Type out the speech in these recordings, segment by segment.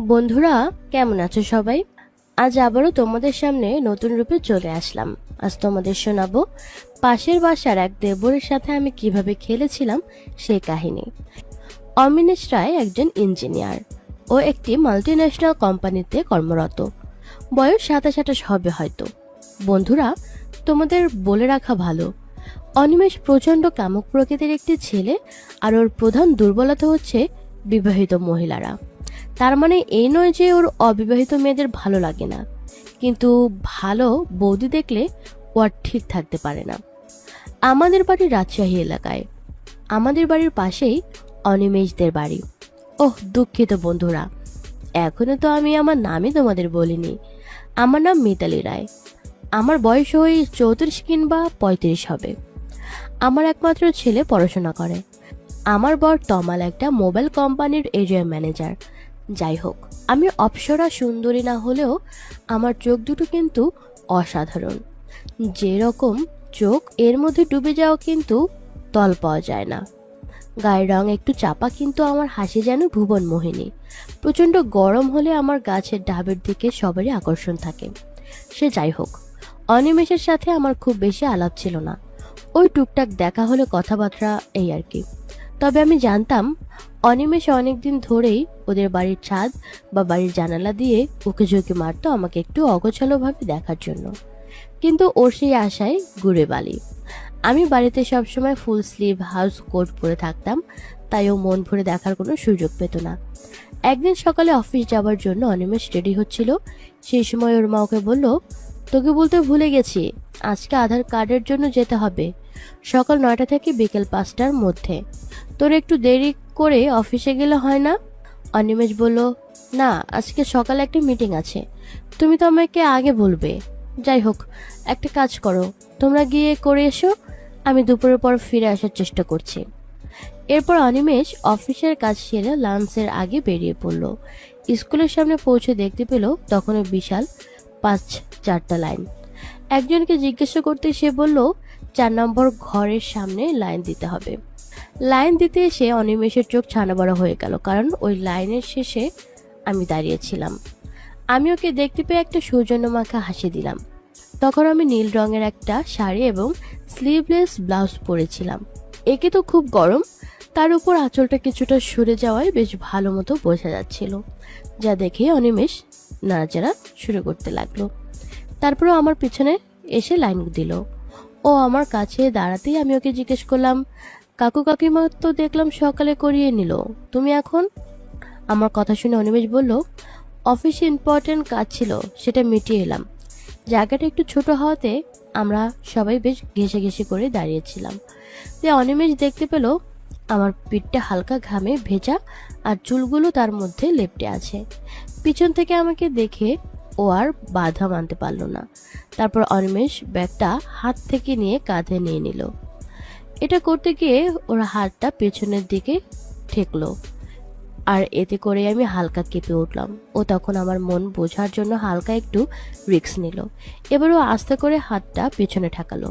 বন্ধুরা, কেমন আছো সবাই? আজ আবারও তোমাদের সামনে নতুন রূপে চলে আসলাম। আজ তোমাদের শোনাবো পাশের বাসার এক দেবরের সাথে আমি কিভাবে খেলেছিলাম সেই কাহিনী। অমিনেশ রায় একজন ইঞ্জিনিয়ার ও একটি মাল্টিন্যাশনাল কোম্পানিতে কর্মরত। বয়স 27-28 হবে হয়তো। বন্ধুরা, তোমাদের বলে রাখা ভালো, অনিমেষ প্রচন্ড কামুক প্রকৃতির একটি ছেলে, আর ওর প্রধান দুর্বলতা হচ্ছে বিবাহিত মহিলারা। তার মানে এই নয় যে ওর অবিবাহিত মেয়েদের ভালো লাগে না, কিন্তু ভালো বৌদি দেখলে ও আর ঠিক থাকতে পারে না। আমাদের বাড়ি রাজশাহী এলাকায়, আমাদের বাড়ির পাশেই অনিমেষদের বাড়ি। ওহ দুঃখিত বন্ধুরা, এখনো তো আমি আমার নামই তোমাদের বলিনি। আমার নাম মিতালি রায়। আমার বয়স ওই 34 কিংবা 35 হবে। আমার একমাত্র ছেলে পড়াশোনা করে। আমার বর তমাল একটা মোবাইল কোম্পানির এরিয়া ম্যানেজার। যাই হোক, আমি অপ্সরা সুন্দরী না হলেও আমার চোখ দুটো কিন্তু অসাধারণ। যেরকম চোখ, এর মধ্যে ডুবে যাওয়া কিন্তু তল পাওয়া যায় না। গায়ের রং একটু চাপা, কিন্তু আমার হাসি যেন ভুবন মোহিনী। প্রচন্ড গরম হলে আমার গাছের ডাবের দিকে সবারই আকর্ষণ থাকে। সে যাই হোক, অনিমেষের সাথে আমার খুব বেশি আলাপ ছিল না। ওই টুকটাক দেখা হলে কথাবার্তা, এই আর কি। তবে আমি জানতাম অনিমেষ অনেকদিন ধরেই ওদের বাড়ির ছাদ বা বাড়ির জানালা দিয়ে উঁকি ঝুঁকি মারতো আমাকে একটু অগোছালোভাবে দেখার জন্য। কিন্তু ওর সেই আশায় গুড়ে বালি। আমি বাড়িতে সবসময় ফুল স্লিভ হাউস কোট পরে থাকতাম, তাই ও মন ভরে দেখার কোনো সুযোগ পেত না। একদিন সকালে অফিস যাওয়ার জন্য অনিমেষ রেডি হচ্ছিল। সেই সময় ওর মা ওকে বলল, তোকে বলতে ভুলে গেছি, আজকে আধার কার্ডের জন্য যেতে হবে, সকাল 9টা থেকে বিকেল 5টার মধ্যে। তোর একটু দেরি করে অফিসে গেলে হয় না? অনিমেষ বলল, না, আজকে সকালে একটা মিটিং আছে, তুমি তো আমাকে আগে বলবে। যাই হোক, একটা কাজ করো, তোমরা গিয়ে করে এসো, আমি দুপুরের পর ফিরে আসার চেষ্টা করছি। এরপর অনিমেষ অফিসের কাজ সেরে লাঞ্চের আগে বেরিয়ে পড়ল। স্কুলের সামনে পৌঁছে দেখতে পেল তখনও বিশাল 5-4টা লাইন। একজনকে জিজ্ঞাসা করতে সে বলল 4 নম্বর ঘরের সামনে লাইন দিতে হবে। লাইন দিতে এসে অনিমেষের চোখ ছানা বড় হয়ে গেল, কারণ ওই লাইনের শেষে আমি দাঁড়িয়েছিলাম। আমি ওকে দেখতে পেয়ে একটা সৌজন্যমাখা হাসি দিলাম। তখন আমি নীল রঙের একটা শাড়ি এবং স্লিভলেস ব্লাউজ পরেছিলাম। একে তো খুব গরম, তার উপর আঁচলটা কিছুটা সরে যাওয়ায় বেশ ভালো মতো বোঝা যাচ্ছিল, যা দেখে অনিমেষ নাড়াচাড়া শুরু করতে লাগলো। তারপরও আমার পিছনে এসে লাইন দিল। ও আমার কাছে দাঁড়াতেই আমি ওকে জিজ্ঞেস করলাম, কাকু কাকিমা তো দেখলাম সকালে করিয়ে নিল, তুমি এখন? আমার কথা শুনে অনিমেষ বলল, অফিসে ইম্পর্টেন্ট কাজ ছিল, সেটা মিটিয়ে এলাম। জায়গাটা একটু ছোট হওয়াতে আমরা সবাই বেশ ঘেঁষে ঘেঁষে করে দাঁড়িয়েছিলাম। যে অনিমেষ দেখতে পেল আমার পিঠটা হালকা ঘামে ভেজা আর চুলগুলো তার মধ্যে লেপ্টে আছে। পিছন থেকে আমাকে দেখে ও আর বাধা মানতে পারল না। তারপর অনিমেষ ব্যাগটা হাত থেকে নিয়ে কাঁধে নিয়ে নিল। এটা করতে গিয়ে ওর হাতটা পেছনের দিকে ঠেকলো, আর এতে করে আমি হালকা কেঁপে উঠলাম। ও তখন আমার মন বোঝার জন্য হালকা একটু রিস্ক নিল। এবারও আস্তে করে হাতটা পেছনে ঠেকালো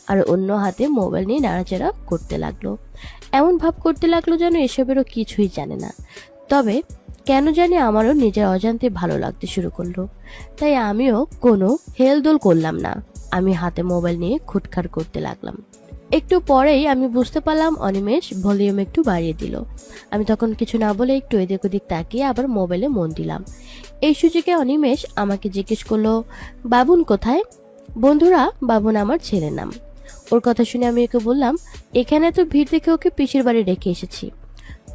আর অন্য হাতে মোবাইল নিয়ে নাড়াচাড়া করতে লাগলো। এমন ভাব করতে লাগলো যেন এসবেরও কিছুই জানে না। তবে কেন জানি আমারও নিজের অজান্তে ভালো লাগতে শুরু করলো। তাই আমিও কোনো হেলদোল করলাম না, আমি হাতে মোবাইল নিয়ে খুটখাট করতে লাগলাম। একটু পরেই আমি বুঝতে পারলাম অনিমেষ ভলিউম একটু বাড়িয়ে দিল। আমি তখন কিছু না বলে একটু এদিক ওদিক তাকিয়ে আবার মোবাইলে মন দিলাম। এই সুযোগে অনিমেষ আমাকে জিজ্ঞেস করলো, বাবুন কোথায়? বন্ধুরা, বাবুন আমার ছেলের নাম। ওর কথা শুনে আমি ওকে বললাম, এখানে তো ভিড় দেখে ওকে পিসির বাড়ি রেখে এসেছি।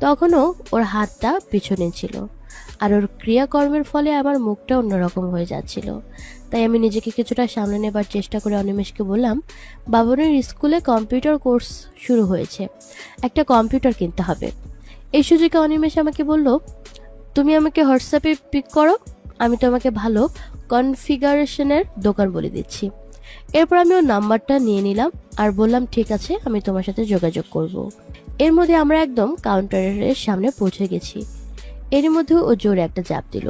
তখনও ওর হাতটা পিছনে ছিল, আর ওর ক্রিয়াকর্মের ফলে আমার মুখটা অন্যরকম হয়ে যাচ্ছিল। তাই আমি নিজেকে কিছুটা সামলে নেবার চেষ্টা করে অনিমেষকে বললাম, বাবনের স্কুলে কম্পিউটার কোর্স শুরু হয়েছে, একটা কম্পিউটার কিনতে হবে। এই সুযোগে অনিমেষ আমাকে বলল, তুমি আমাকে হোয়াটসঅ্যাপে পিক করো, আমি তোমাকে ভালো কনফিগারেশনের দোকান বলে দিচ্ছি। এরপর আমি ওর নাম্বারটা নিয়ে নিলাম আর বললাম, ঠিক আছে, আমি তোমার সাথে যোগাযোগ করব। এর মধ্যে আমরা একদম কাউন্টারের সামনে পৌঁছে গেছি। এর মধ্যে ও জোরে একটা চাপ দিল।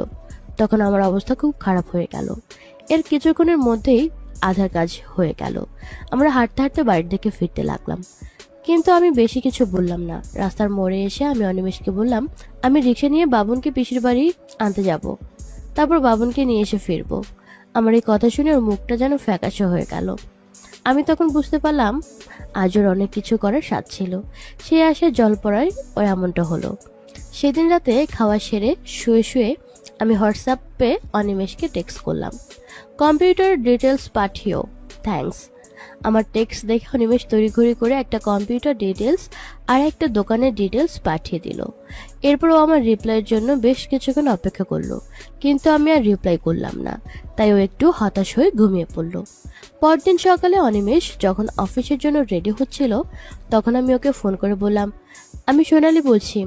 তখন আমার অবস্থা খুব খারাপ হয়ে গেল। এর কিছুক্ষণের মধ্যেই আধার কাজ হয়ে গেল। আমরা হাঁটতে হাঁটতে বাড়ির দিকে ফিরতে লাগলাম। কিন্তু আমি বেশি কিছু বললাম না। রাস্তার মোড়ে এসে আমি অনিমেষকে বললাম, আমি রিক্সা নিয়ে বাবুনকে পিসির বাড়ি আনতে যাব, তারপর বাবুনকে নিয়ে এসে ফিরবো। আমার এই কথা শুনে ওর মুখটা যেন ফ্যাকাশে হয়ে গেল। আমি তখন বুঝতে পারলাম আজ ওর অনেক কিছু করার স্বাদ ছিল। সে আসে জল পড়ায় ওর এমনটা হলো। সেদিন রাতে খাওয়া সেরে শুয়ে শুয়ে আমি হোয়াটসঅ্যাপে অনিমেষকে টেক্সট করলাম, কম্পিউটার ডিটেলস পাঠিও, থ্যাঙ্কস। আমার টেক্সট দেখে অনিমেষ তড়িঘড়ি করে একটা কম্পিউটার ডিটেলস আর একটা দোকানের ডিটেলস পাঠিয়ে দিল। এরপরও আমার রিপ্লাইয়ের জন্য বেশ কিছুক্ষণ অপেক্ষা করলো, কিন্তু আমি আর রিপ্লাই করলাম না। তাই ও একটু হতাশ হয়ে ঘুমিয়ে পড়ল। পরদিন সকালে অনিমেষ যখন অফিসের জন্য রেডি হচ্ছিল, তখন আমি ওকে ফোন করে বললাম, আমি সোনালি বলছি।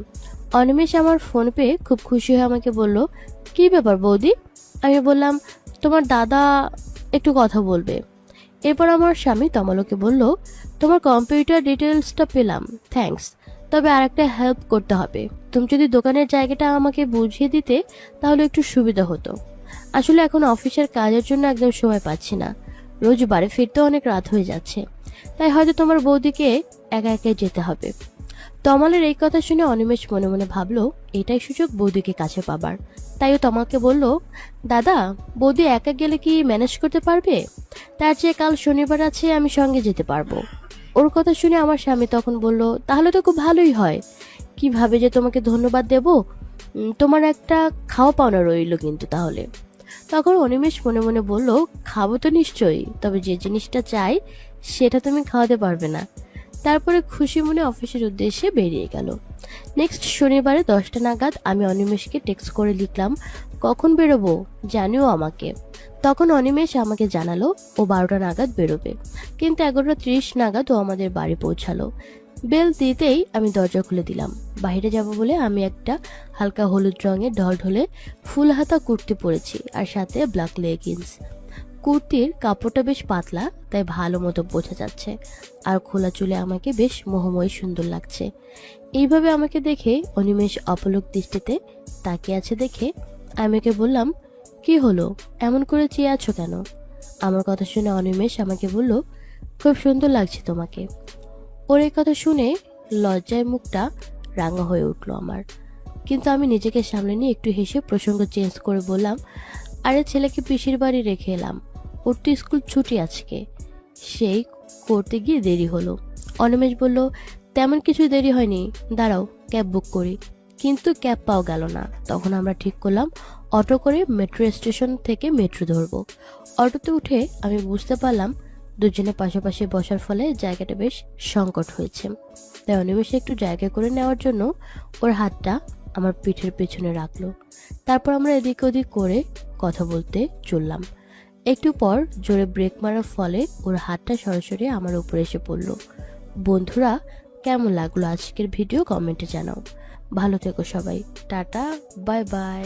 অনিমেষ আমার ফোন পেয়ে খুব খুশি হয়ে আমাকে বলল, কি ব্যাপার বৌদি? আমি বললাম, তোমার দাদা একটু কথা বলবে। এরপর আমার স্বামী তমালকে বলল, তোমার কম্পিউটার ডিটেলসটা পেলাম, থ্যাঙ্কস। তবে আর একটা হেল্প করতে হবে, তুমি যদি দোকানের জায়গাটা আমাকে বুঝিয়ে দিতে তাহলে একটু সুবিধা হতো। আসলে এখন অফিসের কাজের জন্য একদম সময় পাচ্ছি না, রোজ বাড়ি ফিরতে অনেক রাত হয়ে যাচ্ছে, তাই হয়তো তোমার বৌদিকে একা একাই যেতে হবে। তমালের এই কথা শুনে অনিমেষ মনে মনে ভাবলো এটাই সুযোগ বৌদিকে কাছে পাবার। তাই ও তমালকে বলল, দাদা বৌদি একা গেলে কি ম্যানেজ করতে পারবে? তার চেয়ে কাল শনিবার আছে, আমি সঙ্গে যেতে পারবো। ওর কথা শুনে আমার স্বামী তখন বলল, তাহলে তো খুব ভালোই হয়। কিভাবে যে তোমাকে ধন্যবাদ দেব, তোমার একটা খাওয়া পাওনা রইল কিন্তু তাহলে। তখন অনিমেষ মনে মনে বলল, খাবো তো নিশ্চয়ই, তবে যে জিনিসটা চাই সেটা তুমি খাওয়াতে পারবে না। তারপরে খুশি মনে অফিসের উদ্দেশ্যে বেরিয়ে গেল। নেক্সট শনিবারে 10টা নাগাদ আমি অনিমেষকে টেক্সট করে লিখলাম, কখন বেরোবো জানিও আমাকে। তখন অনিমেষ আমাকে জানালো ও 12টা নাগাদ বেরোবে, কিন্তু 11:30 নাগাদ ও আমাদের বাড়ি পৌঁছালো। বেল দিতেই আমি দরজা খুলে দিলাম। বাইরে যাব বলে আমি একটা হালকা হলুদ রঙের ঢলঢলে ফুল হাতা কুর্তি পরেছি আর সাথে ব্ল্যাক লেগিংস। কুর্তির কাপড়টা বেশ পাতলা, তাই ভালো মতো বোঝা যাচ্ছে, আর খোলা চুলে আমাকে বেশ মোহময় সুন্দর লাগছে। এইভাবে আমাকে দেখে অনিমেষ অপলক দৃষ্টিতে তাকিয়ে আছে দেখে আমি ওকে বললাম, কি হলো, এমন করে চেয়ে আছো কেন? আমার কথা শুনে অনিমেষ আমাকে বলল, খুব সুন্দর লাগছে তোমাকে। ওর এই কথা শুনে লজ্জায় মুখটা রাঙা হয়ে উঠলো আমার, কিন্তু আমি নিজেকে সামলে নিয়ে একটু হেসে প্রসঙ্গ চেঞ্জ করে বললাম, আরে ছেলেকে পিসির বাড়ি রেখে এলাম, ওর তো স্কুল ছুটি আজকে, সেই করতে গিয়ে দেরি হলো। অনিমেষ বলল, তেমন কিছু দেরি হয়নি, দাঁড়াও ক্যাব বুক করি। কিন্তু ক্যাব পাওয়া গেল না। তখন আমরা ঠিক করলাম অটো করে মেট্রো স্টেশন থেকে মেট্রো ধরবো। অটোতে উঠে আমি বুঝতে পারলাম দুজনে পাশাপাশি বসার ফলে জায়গাটা বেশ সংকট হয়েছে। তাই অনিমেষ একটু জায়গা করে নেওয়ার জন্য ওর হাতটা আমার পিঠের পেছনে রাখলো। তারপর আমরা এদিক ওদিক করে কথা বলতে চললাম। একটু পর জোরে ব্রেক মারার ফলে ওর হাতটা সরাসরি আমার উপরে এসে পড়লো। বন্ধুরা, কেমন লাগলো আজকের ভিডিও কমেন্টে জানাও। ভালো থেকো সবাই, টাটা, বাই বাই।